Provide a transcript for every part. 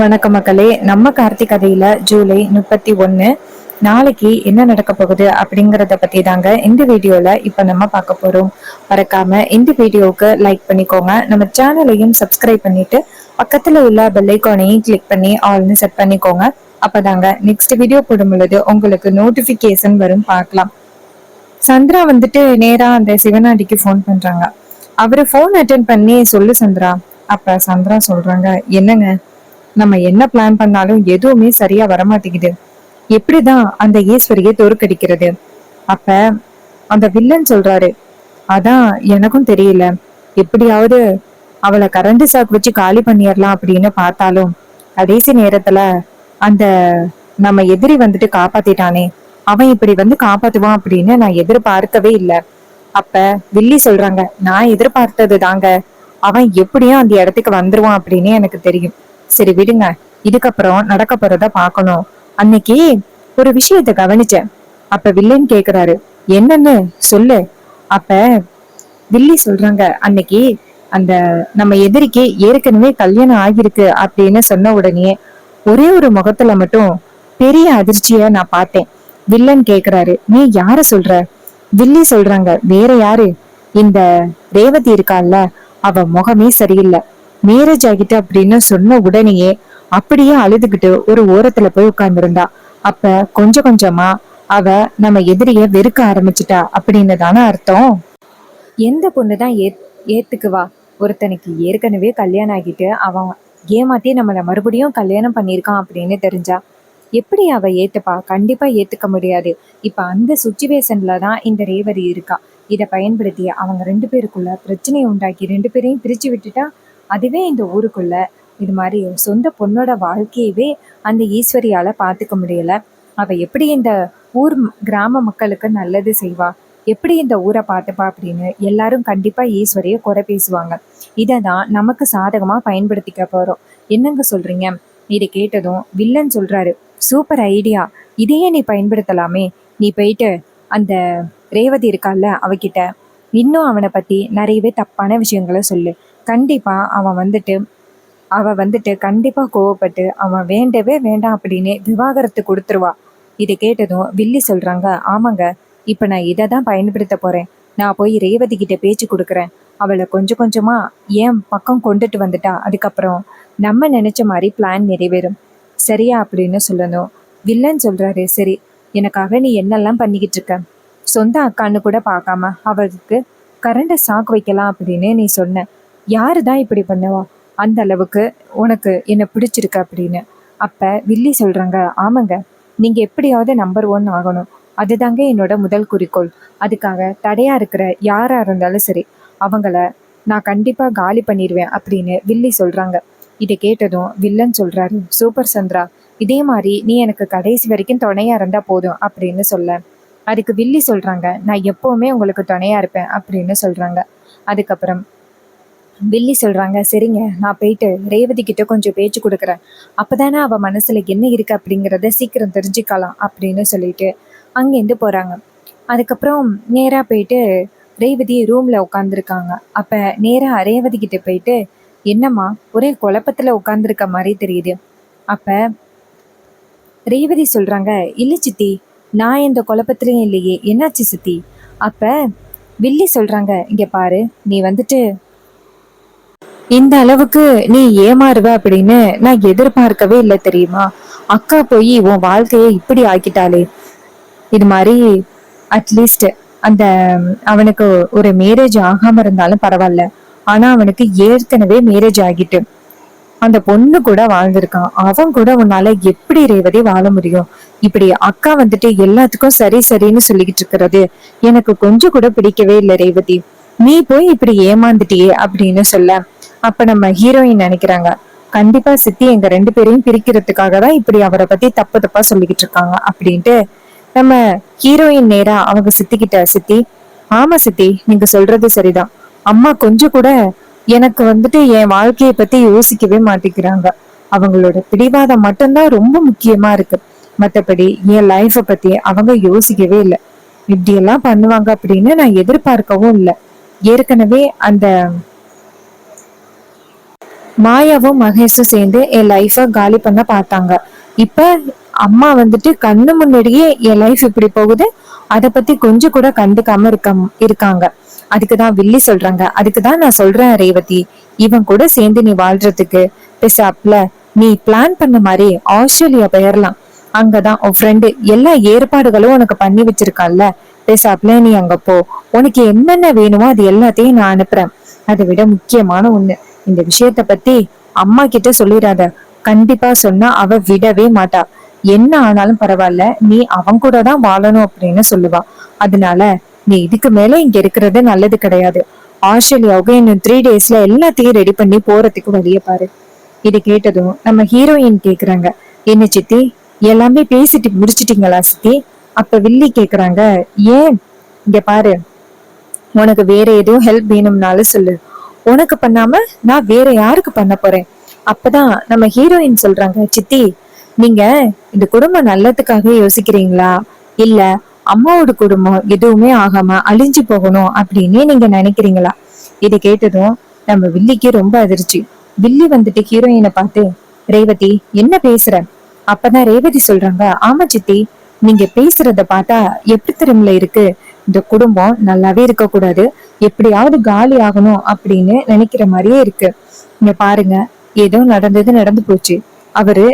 வணக்க மக்களே. நம்ம கார்த்திக் கதையில ஜூலை 31 நாளைக்கு என்ன நடக்க போகுது அப்படிங்கறத பத்தி தாங்க இந்த வீடியோல இப்ப நம்ம பார்க்க போறோம். மறக்காம இந்த வீடியோவுக்கு லைக் பண்ணிக்கோங்க. நம்ம சேனலையும் சப்ஸ்கிரைப் பண்ணிட்டு பக்கத்துல உள்ள பெல் ஐகானையும் கிளிக் பண்ணி ஆல்னு செட் பண்ணிக்கோங்க. அப்பதாங்க நெக்ஸ்ட் வீடியோ போடும் பொழுது உங்களுக்கு நோட்டிபிகேஷன் வரும். பார்க்கலாம். சந்திரா வந்துட்டு நேரா அந்த சிவனாடிக்கு போன் பண்றாங்க. அவரு போன் அட்டென்ட் பண்ணி சொல்லு சந்திரா. அப்ப சந்திரா சொல்றாங்க, என்னங்க, நம்ம என்ன பிளான் பண்ணாலும் எதுவுமே சரியா வரமாட்டேங்குது. எப்படிதான் அந்த ஈஸ்வரியை தோற்கடிக்கிறது? அப்ப அந்த வில்லன் சொல்றாரு, அதான் எனக்கும் தெரியல. எப்படியாவது அவளை கரண்ட் சாக்கு வச்சு காலி பண்ணிடலாம் அப்படின்னு பார்த்தாலும் கடைசி நேரத்துல அந்த நம்ம எதிரி வந்துட்டு காப்பாத்திட்டானே, அவன் இப்படி வந்து காப்பாத்துவான் அப்படின்னு நான் எதிர்பார்க்கவே இல்லை. அப்ப வில்லி சொல்றாங்க, நான் எதிர்பார்த்தது தாங்க. அவன் எப்படியும் அந்த இடத்துக்கு வந்துருவான் அப்படின்னு எனக்கு தெரியும். சரி விடுங்க, இதுக்கப்புறம் நடக்க போறத பாக்கணும். அன்னைக்கு ஒரு விஷயத்த கவனிச்சேன். அப்ப வில்லன் கேக்குறாரு, என்னன்னு சொல்லு. அப்ப வில்லி சொல்றாங்க, அன்னைக்கு அந்த நம்ம எதிரிக்கு ஏற்கனவே கல்யாணம் ஆகிருக்கு அப்படின்னு சொன்ன உடனே ஒரே ஒரு முகத்துல மட்டும் பெரிய அதிர்ச்சிய நான் பார்த்தேன். வில்லன் கேக்குறாரு, நீ யார சொல்ற? வில்லி சொல்றாங்க, வேற யாரு, இந்த ரேவதி இருக்கான்ல, அவ முகமே சரியில்லை. மேரேஜ் ஆகிட்டு அப்படின்னு சொன்ன உடனேயே அப்படியே அழுதுகிட்டு ஒரு ஓரத்துல போய் உட்கார்ந்துருந்தா. அப்ப கொஞ்சம் கொஞ்சமா அவ நம்ம எதிரிய வெறுக்க ஆரம்பிச்சுட்டா அப்படின்னு தானே அர்த்தம். எந்த பொண்ணுதான் ஏத்துக்குவா? ஒருத்தனுக்கு ஏற்கனவே கல்யாணம் ஆகிட்டு அவன் ஏமாத்தி நம்மள மறுபடியும் கல்யாணம் பண்ணியிருக்கான் அப்படின்னு தெரிஞ்சா எப்படி அவ ஏத்துப்பா? கண்டிப்பா ஏத்துக்க முடியாது. இப்ப அந்த சுச்சுவேஷன்ல தான் இந்த ரேவதி இருக்கா. இதை பயன்படுத்தி அவங்க ரெண்டு பேருக்குள்ள பிரச்சனையை உண்டாக்கி ரெண்டு பேரையும் பிரிச்சு விட்டுட்டா, அதுவே இந்த ஊருக்குள்ள இது மாதிரி சொந்த பொண்ணோட வாழ்க்கையவே அந்த ஈஸ்வரியால பாத்துக்க முடியல. அவ எப்படி இந்த ஊர் கிராம மக்களுக்கு நல்லது செய்வா? எப்படி இந்த ஊரை பார்த்துப்பா அப்படின்னு எல்லாரும் கண்டிப்பா ஈஸ்வரிய குறை பேசுவாங்க. இதை தான் நமக்கு சாதகமா பயன்படுத்திக்க போறோம். என்னங்க சொல்றீங்க? இதை கேட்டதும் வில்லன் சொல்றாரு, சூப்பர் ஐடியா, இதையே நீ பயன்படுத்தலாமே. நீ போயிட்டு அந்த ரேவதி இருக்கால அவகிட்ட இன்னும் அவனை பத்தி நிறையவே தப்பான விஷயங்களை சொல்லு. கண்டிப்பா அவ வந்துட்டு கண்டிப்பா கோவப்பட்டு அவன் வேண்டவே வேண்டாம் அப்படின்னு விவாகரத்து கொடுத்துருவா. இதை கேட்டதும் வில்லி சொல்றாங்க, ஆமாங்க, இப்ப நான் இதை தான் பயன்படுத்த போறேன். நான் போய் ரேவதி கிட்ட பேச்சு கொடுக்குறேன். அவளை கொஞ்சம் கொஞ்சமா என் பக்கம் கொண்டுட்டு வந்துட்டா அதுக்கப்புறம் நம்ம நினைச்ச மாதிரி பிளான் நிறைவேறும். சரியா அப்படின்னு சொல்லணும். வில்லன் சொல்றாரு, சரி, எனக்காக நீ என்னெல்லாம் பண்ணிக்கிட்டு இருக்க? சொந்த அக்கான்னு கூட பார்க்காம அவளுக்கு கரண்ட சாக்கு வைக்கலாம் அப்படின்னு நீ சொன்ன. யாருதான் இப்படி பண்ணுவா? அந்த அளவுக்கு உனக்கு என்ன பிடிச்சிருக்கு அப்படின்னு. அப்ப வில்லி சொல்றாங்க, ஆமாங்க, நீங்க எப்படியாவது நம்பர் 1 ஆகணும். அதுதாங்க என்னோட முதல் குறிக்கோள். அதுக்காக தடையா இருக்கிற யாரா இருந்தாலும் சரி, அவங்கள நான் கண்டிப்பா காலி பண்ணிடுவேன் அப்படின்னு வில்லி சொல்றாங்க. இதை கேட்டதும் வில்லன் சொல்றாரு, சூப்பர் சந்திரா, இதே மாதிரி நீ எனக்கு கடைசி வரைக்கும் துணையா இருந்தா போதும் அப்படின்னு சொல்ல. அதுக்கு வில்லி சொல்றாங்க, நான் எப்பவுமே உங்களுக்கு துணையா இருப்பேன் அப்படின்னு சொல்றாங்க. அதுக்கப்புறம் வில்லி சொல்றாங்க, சரிங்க, நான் போயிட்டு ரேவதி கிட்ட கொஞ்சம் பேச்சு கொடுக்குறேன். அப்பதானே அவ மனசுல என்ன இருக்கு அப்படிங்கிறத சீக்கிரம் தெரிஞ்சுக்கலாம் அப்படின்னு சொல்லிட்டு அங்கேருந்து போறாங்க. அதுக்கப்புறம் நேரா போயிட்டு ரேவதி ரூம்ல உட்காந்துருக்காங்க. அப்ப நேரா ரேவதி கிட்ட போயிட்டு, என்னம்மா ஒரே குழப்பத்துல உட்காந்துருக்க மாதிரி தெரியுது. அப்ப ரேவதி சொல்றாங்க, இல்ல சித்தி, நான் எந்த குழப்பத்திலையும் இல்லையே, என்னாச்சு சித்தி? அப்ப வில்லி சொல்றாங்க, இங்க பாரு, நீ வந்துட்டு இந்த அளவுக்கு நீ ஏமாறுவ அப்படின்னு நான் எதிர்பார்க்கவே இல்லை தெரியுமா? அக்கா போய் உன் வாழ்க்கையை இப்படி ஆக்கிட்டாலே. இது மாதிரி அட்லீஸ்ட் அந்த அவனுக்கு ஒரு மேரேஜ் ஆகாம இருந்தாலும் பரவாயில்ல, ஆனா அவனுக்கு ஏற்கனவே மேரேஜ் ஆகிட்டு அந்த பொண்ணு கூட வாழ்ந்திருக்கான். அவன் கூட உன்னால எப்படி ரேவதி வாழ முடியும்? இப்படி அக்கா வந்துட்டு எல்லாத்துக்கும் சரி சரின்னு சொல்லிக்கிட்டு இருக்கிறது எனக்கு கொஞ்சம் கூட பிடிக்கவே இல்லை ரேவதி. நீ போய் இப்படி ஏமாந்துட்டியே அப்படின்னு சொல்ல. அப்ப நம்ம ஹீரோயின் நினைக்கிறாங்க, கண்டிப்பா சித்தி எங்க ரெண்டு பேரையும் பிரிக்கிறதுக்காக தான் இப்படி அவரை பத்தி தப்பு தப்பா சொல்லிக்கிட்டு இருக்காங்க அப்படின்ட்டு நம்ம ஹீரோயின் நேரா அவங்க சித்திக்கிட்ட, சித்தி, ஆமா சித்தி, நீங்க சொல்றது சரிதான். அம்மா கொஞ்சம் கூட எனக்கு வந்துட்டு என் வாழ்க்கையை பத்தி யோசிக்கவே மாட்டேங்கிறாங்க. அவங்களோட பிடிவாதம் மட்டும்தான் ரொம்ப முக்கியமா இருக்கு. மத்தபடி என் லைஃப பத்தி அவங்க யோசிக்கவே இல்லை. இப்படி எல்லாம் பண்ணுவாங்க அப்படின்னு நான் எதிர்பார்க்கவும் இல்லை. ஏற்கனவே அந்த மாயாவும் மகேஷும் சேர்ந்து என் லைஃப காலி பண்ண பார்த்தாங்க. இப்ப அம்மா வந்துட்டு கண்ணு முன்னாடியே என் லைஃப் இப்படி போகுது, அத பத்தி கொஞ்சம் கூட கண்டுக்காம இருக்காங்க. அதுக்குதான் வில்லி சொல்றாங்க. அதுக்குதான் நான் சொல்றேன் ரேவதி, இவன் கூட சேர்ந்து நீ வாழ்றதுக்கு பெசாப்ல நீ பிளான் பண்ண மாதிரி ஆஸ்திரேலியா போயிடலாம். அங்கதான் உன் ஃப்ரெண்டு எல்லா ஏற்பாடுகளும் உனக்கு பண்ணி வச்சிருக்கான்ல, பெசாப்ல நீ அங்க போ. உனக்கு என்னென்ன வேணுமோ அது எல்லாத்தையும் நான் அனுப்புறேன். அதை விட முக்கியமான ஒண்ணு, இந்த விஷயத்த பத்தி அம்மா கிட்ட சொல்லிடாத. கண்டிப்பா சொன்னா அவ விடவே மாட்டா. என்ன ஆனாலும் பரவாயில்ல, நீ அவன் கூட தான் வாழணும் அப்படின்னு சொல்லுவா. அதனால நீ இதுக்கு மேல இங்க இருக்கிறது நல்லது கிடையாது. ஆஸ்திரேலியாவுக்கு இன்னும் 3 daysல எல்லாத்தையும் ரெடி பண்ணி போறதுக்கு வழிய பாரு. இது கேட்டதும் நம்ம ஹீரோயின் கேக்குறாங்க, என்ன சித்தி எல்லாமே பேசிட்டு முடிச்சிட்டீங்களா சித்தி? அப்ப வில்லி கேக்குறாங்க, ஏன் இங்க பாரு, உனக்கு வேற எதுவும் ஹெல்ப் வேணும்னாலும் சொல்லு, உனக்கு பண்ணாம நான் வேற யாருக்கு பண்ண போறேன். அப்பதான் நம்ம ஹீரோயின் சொல்றாங்க, சித்தி நீங்க இந்த குடும்பம் நல்லதுக்காக யோசிக்கிறீங்களா, இல்ல அம்மாவோட குடும்பம் எதுவுமே ஆகாம அழிஞ்சு போகணும் அப்படின்னு நீங்க நினைக்கிறீங்களா? இதை கேட்டதும் நம்ம வில்லிக்கு ரொம்ப அதிர்ச்சி. வில்லி வந்துட்டு ஹீரோயினை பார்த்து, ரேவதி என்ன பேசுற? அப்பதான் ரேவதி சொல்றாங்க, ஆமா சித்தி, நீங்க பேசுறத பார்த்தா எப்படி திறமையில இருக்கு, இந்த குடும்பம் நல்லாவே இருக்க கூடாது, எப்படியாவது காலி ஆகணும் அப்படின்னு நினைக்கிற மாதிரியே இருக்கு. இங்க பாருங்க, ஏதோ நடந்தது நடந்து போச்சு. அவரு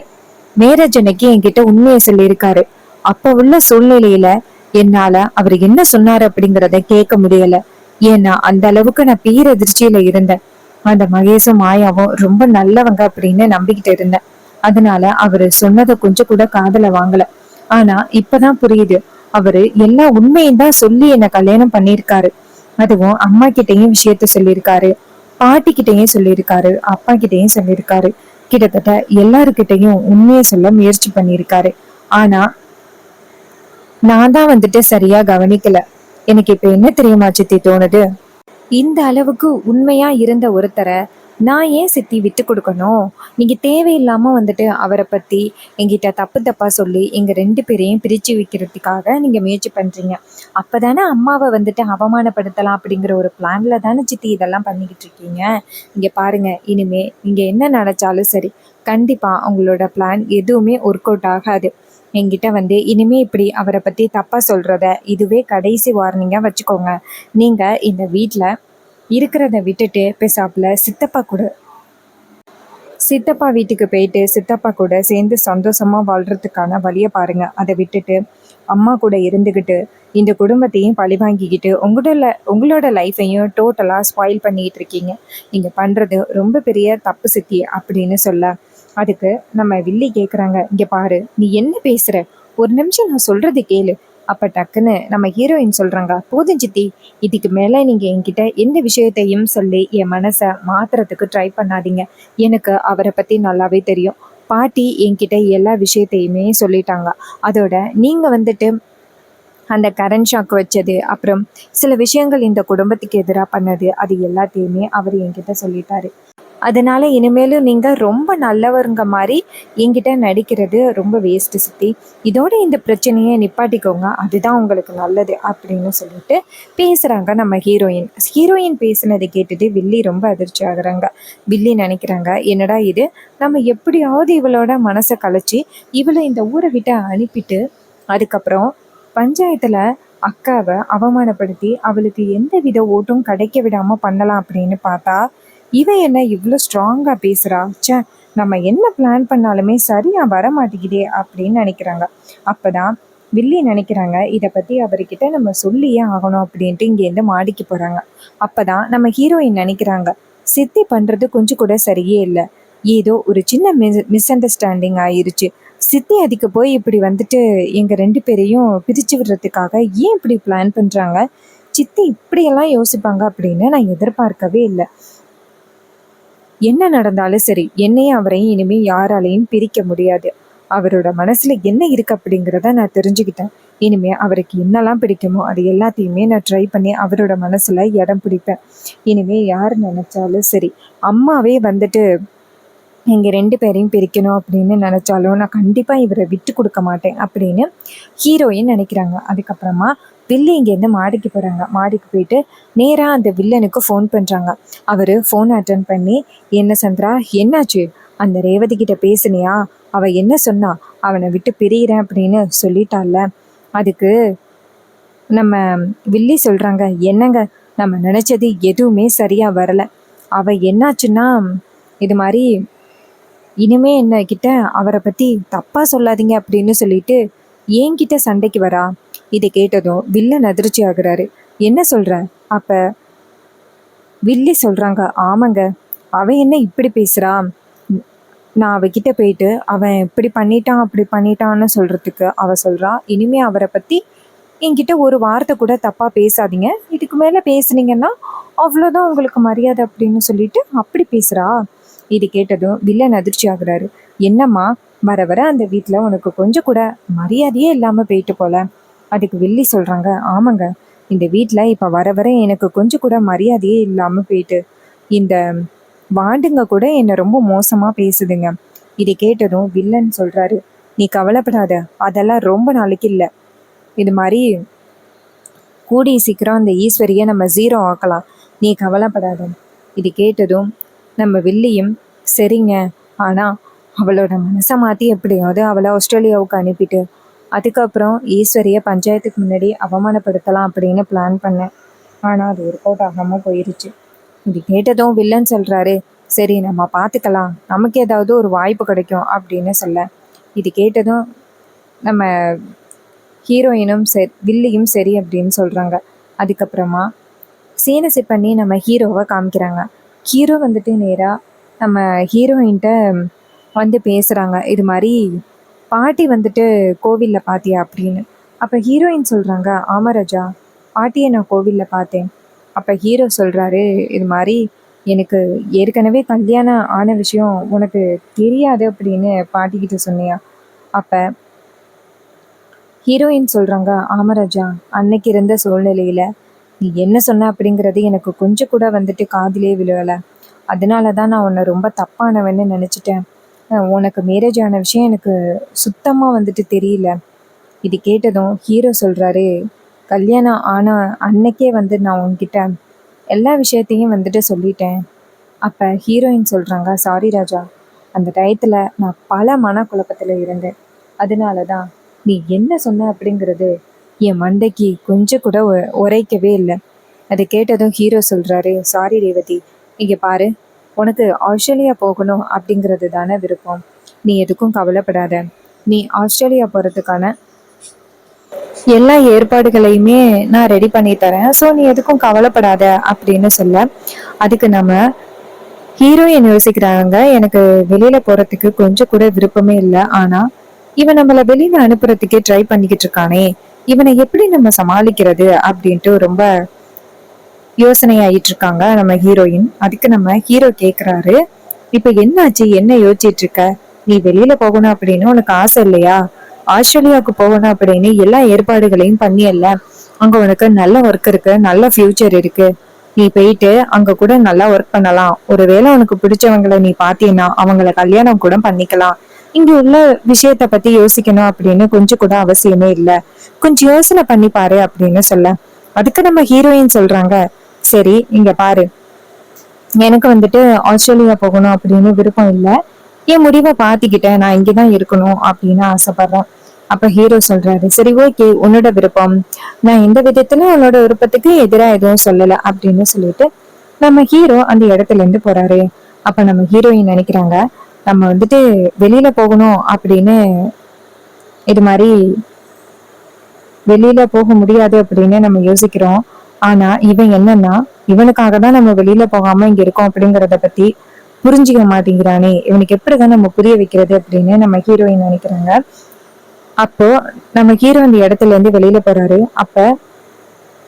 மேரேஜ் அன்னைக்கு என்கிட்ட உண்மையை சொல்லியிருக்காரு. அப்ப உள்ள சூழ்நிலையில என்னால அவர் என்ன சொன்னாரு அப்படிங்கறத கேட்க முடியல. ஏன்னா அந்த அளவுக்கு நான் பேரதிர்ச்சியில இருந்தேன். அந்த மகேஷும் மாயாவும் ரொம்ப நல்லவங்க அப்படின்னு நம்பிக்கிட்டு இருந்தேன். அதனால அவரு சொன்னதை கொஞ்சம் கூட காதுல வாங்கல. ஆனா இப்பதான் புரியுது, அவரு எல்லா உண்மையும் தான் சொல்லி என்ன கல்யாணம் பண்ணிருக்காரு. அதுவும் அம்மா கிட்டயும் விஷயத்த சொல்லியிருக்காரு, பாட்டி கிட்டயும் சொல்லியிருக்காரு, அப்பா கிட்டயும் சொல்லியிருக்காரு. கிட்டத்தட்ட எல்லாருக்கிட்டையும் உண்மையை சொல்ல முயற்சி பண்ணியிருக்காரு. ஆனா நான் தான் வந்துட்டு சரியா கவனிக்கல. எனக்கு இப்ப என்ன தெரியுமா சித்தி தோணுது, இந்த அளவுக்கு உண்மையா இருந்த ஒருத்தரை நான் ஏன் சித்தி விட்டு கொடுக்கணும்? நீங்க தேவையில்லாம வந்துட்டு அவரை பத்தி எங்கிட்ட தப்பு தப்பா சொல்லி எங்க 2 பேரையும் பிரிச்சு வைக்கிறதுக்காக நீங்க முயற்சி பண்றீங்க. அப்பதானே அம்மாவை வந்துட்டு அவமானப்படுத்தலாம் அப்படிங்கிற ஒரு பிளான்ல தானே சித்தி இதெல்லாம் பண்ணிக்கிட்டு இருக்கீங்க. இங்க பாருங்க, இனிமே நீங்க என்ன நினைச்சாலும் சரி, கண்டிப்பா உங்களோட பிளான் எதுவுமே ஒர்க் அவுட் ஆகாது. என்கிட்ட வந்து இனிமே இப்படி அவரை பத்தி தப்பா சொல்றத இதுவே கடைசி வார்னிங்கா வச்சுக்கோங்க. நீங்க இந்த வீட்ல இருக்கிறத விட்டுட்டு பேசாப்புல சித்தப்பா வீட்டுக்கு போயிட்டு சித்தப்பா கூட சேர்ந்து சந்தோஷமா வாழ்றதுக்கான வழியை பாருங்க. அதை விட்டுட்டு அம்மா கூட இருந்துகிட்டு இந்த குடும்பத்தையும் பழி வாங்கிக்கிட்டு உங்களோட லைஃபையும் டோட்டலா ஸ்பாயில் பண்ணிட்டு இருக்கீங்க. நீங்க பண்றது ரொம்ப பெரிய தப்பு சித்தி அப்படின்னு சொல்ல, அதுக்கு நம்ம வில்லி கேக்குறாங்க, இங்க பாரு நீ என்ன பேசுற, ஒரு நிமிஷம் நான் சொல்றது கேளு. அப்ப டக்குன்னு நம்ம ஹீரோயின் சொல்றாங்க, போதும் சித்தி, இதுக்கு மேல நீங்க என்கிட்ட எந்த விஷயத்தையும் சொல்லி என் மனசை மாத்துறதுக்கு ட்ரை பண்ணாதீங்க. எனக்கு அவரை பத்தி நல்லாவே தெரியும். பாட்டி என்கிட்ட எல்லா விஷயத்தையுமே சொல்லிட்டாங்க. அதோட நீங்க வந்துட்டு அந்த கரண்ட் ஷாக் வச்சது, அப்புறம் சில விஷயங்கள் இந்த குடும்பத்துக்கு எதிராக பண்ணது, அது எல்லாத்தையுமே அவர் என்கிட்ட சொல்லிட்டாரு. அதனால இனிமேலும் நீங்க ரொம்ப நல்லவருங்க மாதிரி என்கிட்ட நடிக்கிறது ரொம்ப வேஸ்ட் சித்தி. இதோட இந்த பிரச்சனையை நிப்பாட்டிக்கோங்க, அதுதான் உங்களுக்கு நல்லது அப்படின்னு சொல்லிட்டு பேசுறாங்க நம்ம ஹீரோயின். ஹீரோயின் பேசுனதை கேட்டுட்டு வில்லி ரொம்ப அதிர்ச்சி ஆகுறாங்க. வில்லி நினைக்கிறாங்க, என்னடா இது, நம்ம எப்படியாவது இவளோட மனசை கலைச்சி இவளை இந்த ஊரை விட்டு அனுப்பிட்டு அதுக்கப்புறம் பஞ்சாயத்துல அக்காவை அவமானப்படுத்தி அவளுக்கு எந்த வித ஓட்டும் கிடைக்க விடாம பண்ணலாம் அப்படின்னு பார்த்தா, இவன் என்ன இவ்வளோ ஸ்ட்ராங்கா பேசுறா, ச்சே, நம்ம என்ன பிளான் பண்ணாலுமே சரியா வர மாட்டேங்குதே அப்படின்னு நினைக்கிறாங்க. அப்பதான் வில்லி நினைக்கிறாங்க, இதை பத்தி அவர்கிட்ட நம்ம சொல்லியே ஆகணும் அப்படின்ட்டு இங்கேருந்து மாடிக்கு போறாங்க. அப்பதான் நம்ம ஹீரோயின் நினைக்கிறாங்க, சித்தி பண்றது கொஞ்சம் கூட சரியே இல்லை, ஏதோ ஒரு சின்ன மிஸ் அண்டர்ஸ்டாண்டிங் ஆயிருச்சு. சித்தி அதுக்கு போய் இப்படி வந்துட்டு எங்க 2 பேரையும் பிரிச்சு விடுறதுக்காக ஏன் இப்படி பிளான் பண்றாங்க? சித்தி இப்படியெல்லாம் யோசிப்பாங்க அப்படின்னு நான் எதிர்பார்க்கவே இல்லை. என்ன நடந்தாலும் சரி, என்னையும் அவரையும் இனிமே யாராலையும் பிரிக்க முடியாது. அவரோட மனசுல என்ன இருக்கு அப்படிங்கிறத நான் தெரிஞ்சுக்கிட்டேன். இனிமே அவருக்கு என்னெல்லாம் பிடிக்குமோ அது எல்லாத்தையுமே நான் ட்ரை பண்ணி அவரோட மனசுல இடம் பிடிப்பேன். இனிமே யார் நினைச்சாலும் சரி, அம்மாவே வந்துட்டு எங்க 2 பேரையும் பிரிக்கணும் அப்படின்னு நினைச்சாலும் நான் கண்டிப்பா இவரை விட்டு கொடுக்க மாட்டேன் அப்படின்னு ஹீரோயின் நினைக்கிறாங்க. அதுக்கப்புறமா வில்லி இங்கேருந்து மாடிக்கு போகிறாங்க. மாடிக்கு போயிட்டு நேராக அந்த வில்லனுக்கு ஃபோன் பண்ணுறாங்க. அவர் ஃபோன் அட்டன் பண்ணி, என்ன சந்திரா, என்னாச்சு? அந்த ரேவதி கிட்ட பேசுனியா? அவள் என்ன சொன்னா? அவனை விட்டு பிரிகிறேன் அப்படின்னு சொல்லிட்டால. அதுக்கு நம்ம வில்லி சொல்கிறாங்க, என்னங்க, நம்ம நினச்சது எதுவுமே சரியாக வரலை. அவள் என்னாச்சுன்னா, இது மாதிரி இனிமே என்ன கிட்ட அவரை பற்றி தப்பாக சொல்லாதீங்க அப்படின்னு சொல்லிட்டு என்கிட்ட சண்டைக்கு வரா. இதை கேட்டதும் வில்லன் அதிர்ச்சி ஆகுறாரு. என்ன சொல்கிற? அப்போ வில்லி சொல்கிறாங்க, ஆமாங்க, அவன் என்ன இப்படி பேசுகிறா? நான் அவகிட்ட போயிட்டு அவன் இப்படி பண்ணிட்டான் அப்படி பண்ணிட்டான்னு சொல்கிறதுக்கு அவள் சொல்கிறா, இனிமே அவரை பற்றி என்கிட்ட ஒரு வார்த்தை கூட தப்பாக பேசாதீங்க, இதுக்கு மேலே பேசுனீங்கன்னா அவ்வளோதான் உங்களுக்கு மரியாதை அப்படின்னு சொல்லிட்டு அப்படி பேசுகிறா. இது கேட்டதும் வில்லன் அதிர்ச்சி ஆகுறாரு. என்னம்மா, வர வர அந்த வீட்டில் உனக்கு கொஞ்சம் கூட மரியாதையே இல்லாமல் போயிட்டு போல. அதுக்கு வில்லி சொல்கிறாங்க, ஆமாங்க, இந்த வீட்டில் இப்போ வர வர எனக்கு கொஞ்சம் கூட மரியாதையே இல்லாமல் போயிட்டு, இந்த வாண்டுங்க கூட என்னை ரொம்ப மோசமாக பேசுதுங்க. இதை கேட்டதும் வில்லன் சொல்கிறாரு, நீ கவலைப்படாத, அதெல்லாம் ரொம்ப நாளைக்கு இல்லை. இது மாதிரி கூடிய சீக்கிரம் அந்த ஈஸ்வரியை நம்ம 0 ஆக்கலாம், நீ கவலைப்படாத. இது கேட்டதும் நம்ம வில்லியும், சரிங்க, ஆனால் அவளோட மனசை மாற்றி எப்படியாவது அவளை ஆஸ்திரேலியாவுக்கு அனுப்பிட்டு அதுக்கப்புறம் ஈஸ்வரியை பஞ்சாயத்துக்கு முன்னாடி அவமானப்படுத்தலாம் அப்படின்னு பிளான் பண்ணேன். ஆனால் அது ஒர்க் அவுட் ஆகாமல் போயிருச்சு. இது கேட்டதும் வில்லன் சொல்கிறாரு, சரி நம்ம பார்த்துக்கலாம், நமக்கு ஏதாவது ஒரு வாய்ப்பு கிடைக்கும் அப்படின்னு சொல்ல. இது கேட்டதும் நம்ம ஹீரோயினும் சரி வில்லியும் சரி அப்படின்னு சொல்கிறாங்க. அதுக்கப்புறமா சீனை செட் பண்ணி நம்ம ஹீரோவை காமிக்கிறாங்க. ஹீரோ வந்துட்டு நேராக நம்ம ஹீரோயின்கிட்ட வந்து பேசுகிறாங்க, இது மாதிரி பாட்டி வந்துட்டு கோவிலில் பார்த்தியா அப்படின்னு. அப்போ ஹீரோயின் சொல்கிறாங்க, ஆமாம் ராஜா, பாட்டியை நான் கோவிலில் பார்த்தேன். அப்போ ஹீரோ சொல்கிறாரு, இது மாதிரி எனக்கு ஏற்கனவே கல்யாணம் ஆன விஷயம் உனக்கு தெரியாது அப்படின்னு பாட்டிக்கிட்ட சொன்னியா? அப்போ ஹீரோயின் சொல்கிறாங்க, ஆமாம் ராஜா, அன்னைக்கு இருந்த சூழ்நிலையில் நீ என்ன சொன்ன அப்படிங்கிறது எனக்கு கொஞ்சம் கூட வந்துட்டு காதிலே விழுவலை. அதனால தான் நான் உன்னை ரொம்ப தப்பானவன்னு நினச்சிட்டேன். உனக்கு மேரேஜ் ஆன விஷயம் எனக்கு சுத்தமாக வந்துட்டு தெரியல. இது கேட்டதும் ஹீரோ சொல்கிறாரு, கல்யாணம் ஆன அன்னைக்கே வந்து நான் உன்கிட்ட எல்லா விஷயத்தையும் வந்துட்டு சொல்லிட்டேன். அப்போ ஹீரோயின் சொல்கிறாங்க, சாரி ராஜா, அந்த டயத்தில் நான் பல மனக்குழப்பத்தில் இருந்தேன். அதனால தான் நீ என்ன சொன்ன அப்படிங்கிறது என் மண்டைக்கு கொஞ்சம் கூட உரைக்கவே இல்லை. அதை கேட்டதும் ஹீரோ சொல்கிறாரு, சாரி ரேவதி, இங்கே பாரு, உனக்கு ஆஸ்திரேலியா போகணும் அப்படிங்கிறது தானே விருப்பம். நீ எதுக்கும் கவலைப்படாத, நீ ஆஸ்திரேலியா போகிறதுக்கான எல்லா ஏற்பாடுகளையுமே நான் ரெடி பண்ணி தரேன், ஸோ நீ எதுக்கும் கவலைப்படாத அப்படின்னு சொல்ல. அதுக்கு நம்ம ஹீரோயின் யோசிக்கிறாங்க, எனக்கு வெளியில போறதுக்கு கொஞ்சம் கூட விருப்பமே இல்லை, ஆனா இவன் நம்மளை வெளியில அனுப்புறதுக்கே ட்ரை பண்ணிக்கிட்டு இருக்கானே, இவனை எப்படி நம்ம சமாளிக்கிறது அப்படின்ட்டு ரொம்ப யோசனை ஆயிட்டு இருக்காங்க நம்ம ஹீரோயின். அதுக்கு நம்ம ஹீரோ கேக்குறாரு, இப்ப என்னாச்சு, என்ன யோசிச்சிட்டு இருக்க? நீ வெளியில போகணும் அப்படின்னு உனக்கு ஆசை இல்லையா? ஆஸ்திரேலியாவுக்கு போகணும் அப்படின்னு எல்லா ஏற்பாடுகளையும் பண்ணியல்ல, அங்க உனக்கு நல்ல ஒர்க் இருக்கு, நல்ல ஃபியூச்சர் இருக்கு, நீ போயிட்டு அங்க கூட நல்லா ஒர்க் பண்ணலாம். ஒருவேளை உனக்கு பிடிச்சவங்களை நீ பாத்தீங்கன்னா அவங்கள கல்யாணம் கூட பண்ணிக்கலாம். இங்க உள்ள விஷயத்த பத்தி யோசிக்கணும் அப்படின்னு கொஞ்சம் கூட அவசியமே இல்லை, கொஞ்சம் யோசனை பண்ணி பாரு அப்படின்னு சொல்ல. அதுக்கு நம்ம ஹீரோயின் சொல்றாங்க, சரி இங்க பாரு, எனக்கு வந்துட்டு ஆஸ்திரேலியா போகணும் அப்படின்னு விருப்பம் இல்லை, என் முடிவை பாத்திக்கிட்டேன், நான் இங்கதான் இருக்கணும் அப்படின்னு ஆசைப்படுறேன். அப்ப ஹீரோ சொல்றாரு, சரி ஓகே, உன்னோட விருப்பம், நான் எந்த விதத்துல உன்னோட விருப்பத்துக்கு எதிராக எதுவும் சொல்லல அப்படின்னு சொல்லிட்டு நம்ம ஹீரோ அந்த இடத்துல இருந்து போறாரு. அப்ப நம்ம ஹீரோயின் நினைக்கிறாங்க, நம்ம வந்துட்டு வெளியில போகணும் அப்படின்னு இது மாதிரி வெளியில போக முடியாது அப்படின்னு நம்ம யோசிக்கிறோம். ஆனா இவன் என்னன்னா, இவனுக்காக தான் நம்ம வெளியில போகாம இங்க இருக்கோம் அப்படிங்கறத பத்தி புரிஞ்சிக்க மாட்டேங்கிறானே, இவனுக்கு எப்படிதான் நம்ம புரிய வைக்கிறது அப்படின்னு நம்ம ஹீரோயின் நினைக்கிறாங்க. அப்போ நம்ம ஹீரோ அந்த இடத்துல இருந்து வெளியில போறாரு. அப்ப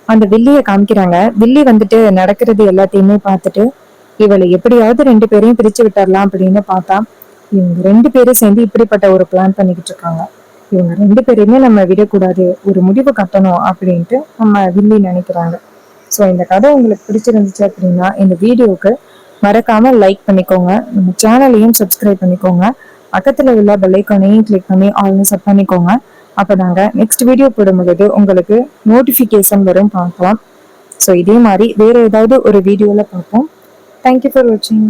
அந்த வில்லிய காமிக்கிறாங்க. வில்லி வந்துட்டு நடக்கிறது எல்லாத்தையுமே பார்த்துட்டு, இவளை எப்படியாவது 2 பேரையும் பிரிச்சு விட்டுறலாம் அப்படின்னு பார்த்தா, இவங்க 2 பேரும் சேர்ந்து இப்படிப்பட்ட ஒரு பிளான் பண்ணிக்கிட்டு இருக்காங்க. இவங்க 2 பேரையுமே நம்ம விடக்கூடாது, ஒரு முடிவு கட்டணும் அப்படின்ட்டு நம்ம வில்லி நினைக்கிறாங்க. ஸோ இந்த கதை உங்களுக்கு பிடிச்சிருந்துச்சு அப்படின்னா இந்த வீடியோவுக்கு மறக்காம லைக் பண்ணிக்கோங்க, நம்ம சேனலையும் சப்ஸ்கிரைப் பண்ணிக்கோங்க, பக்கத்துல உள்ள பெல் ஐகானையும் கிளிக் பண்ணி ஆல்னு செட் பண்ணிக்கோங்க. அப்பதாங்க நெக்ஸ்ட் வீடியோ போடும்பொழுது உங்களுக்கு நோட்டிபிகேஷன் வரும் பார்க்கலாம். ஸோ இதே மாதிரி வேற ஏதாவது ஒரு வீடியோல பார்ப்போம். தேங்க்யூ ஃபார் வாட்சிங்.